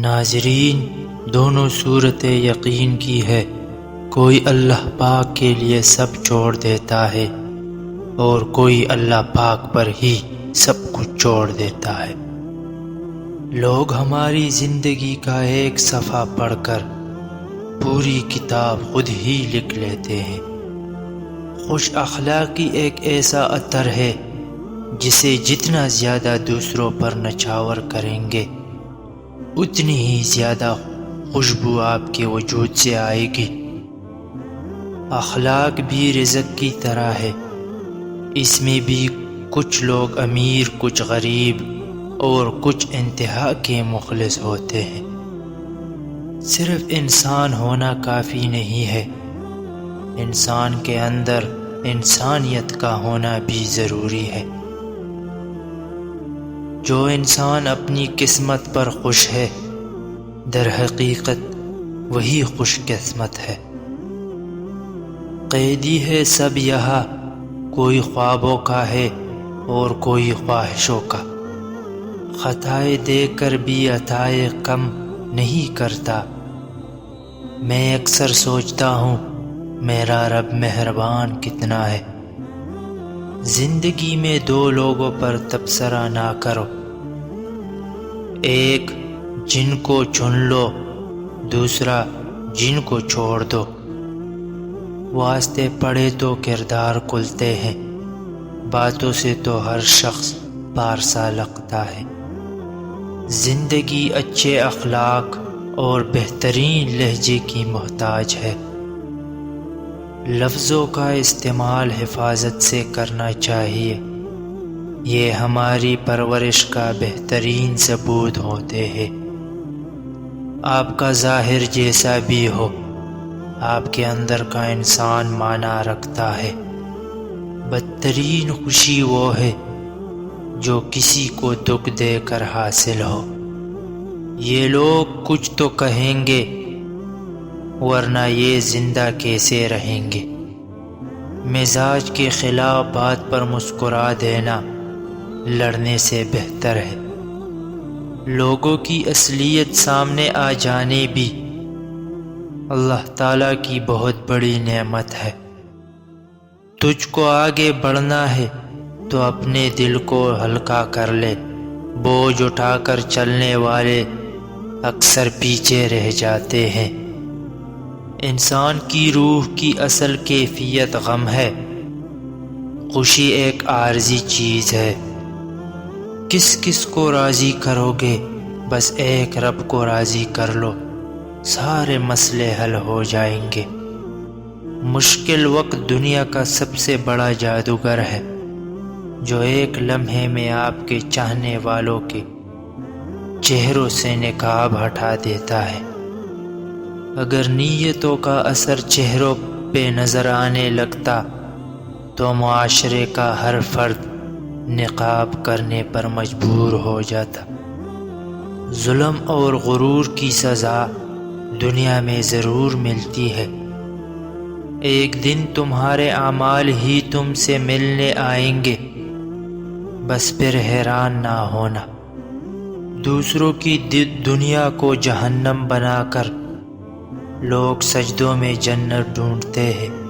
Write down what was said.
ناظرین، دونوں صورتیں یقین کی ہے، کوئی اللہ پاک کے لیے سب چھوڑ دیتا ہے اور کوئی اللہ پاک پر ہی سب کچھ چھوڑ دیتا ہے۔ لوگ ہماری زندگی کا ایک صفحہ پڑھ کر پوری کتاب خود ہی لکھ لیتے ہیں۔ خوش اخلاقی ایک ایسا عطر ہے جسے جتنا زیادہ دوسروں پر نچھاور کریں گے اتنی ہی زیادہ خوشبو آپ کے وجود سے آئے گی۔ اخلاق بھی رزق کی طرح ہے، اس میں بھی کچھ لوگ امیر، کچھ غریب اور کچھ انتہا کے مخلص ہوتے ہیں۔ صرف انسان ہونا کافی نہیں ہے، انسان کے اندر انسانیت کا ہونا بھی ضروری ہے۔ جو انسان اپنی قسمت پر خوش ہے در حقیقت وہی خوش قسمت ہے۔ قیدی ہے سب یہاں، کوئی خوابوں کا ہے اور کوئی خواہشوں کا، خطائے دے کر بھی عطائے کم نہیں کرتا۔ میں اکثر سوچتا ہوں میرا رب مہربان کتنا ہے۔ زندگی میں دو لوگوں پر تبصرہ نہ کرو، ایک جن کو چن لو، دوسرا جن کو چھوڑ دو۔ واسطے پڑے تو کردار کھلتے ہیں، باتوں سے تو ہر شخص پارسا لگتا ہے۔ زندگی اچھے اخلاق اور بہترین لہجے کی محتاج ہے۔ لفظوں کا استعمال حفاظت سے کرنا چاہیے، یہ ہماری پرورش کا بہترین ثبوت ہوتے ہیں۔ آپ کا ظاہر جیسا بھی ہو، آپ کے اندر کا انسان معنی رکھتا ہے۔ بدترین خوشی وہ ہے جو کسی کو دکھ دے کر حاصل ہو۔ یہ لوگ کچھ تو کہیں گے ورنہ یہ زندہ کیسے رہیں گے۔ مزاج کے خلاف بات پر مسکرا دینا لڑنے سے بہتر ہے۔ لوگوں کی اصلیت سامنے آ جانے بھی اللہ تعالیٰ کی بہت بڑی نعمت ہے۔ تجھ کو آگے بڑھنا ہے تو اپنے دل کو ہلکا کر لے، بوجھ اٹھا کر چلنے والے اکثر پیچھے رہ جاتے ہیں۔ انسان کی روح کی اصل کیفیت غم ہے، خوشی ایک عارضی چیز ہے۔ کس کس کو راضی کرو گے؟ بس ایک رب کو راضی کر لو، سارے مسئلے حل ہو جائیں گے۔ مشکل وقت دنیا کا سب سے بڑا جادوگر ہے، جو ایک لمحے میں آپ کے چاہنے والوں کے چہروں سے نقاب ہٹا دیتا ہے۔ اگر نیتوں کا اثر چہروں پہ نظر آنے لگتا تو معاشرے کا ہر فرد نقاب کرنے پر مجبور ہو جاتا۔ ظلم اور غرور کی سزا دنیا میں ضرور ملتی ہے، ایک دن تمہارے اعمال ہی تم سے ملنے آئیں گے، بس پھر حیران نہ ہونا۔ دوسروں کی دنیا کو جہنم بنا کر لوگ سجدوں میں جنت ڈھونڈتے ہیں۔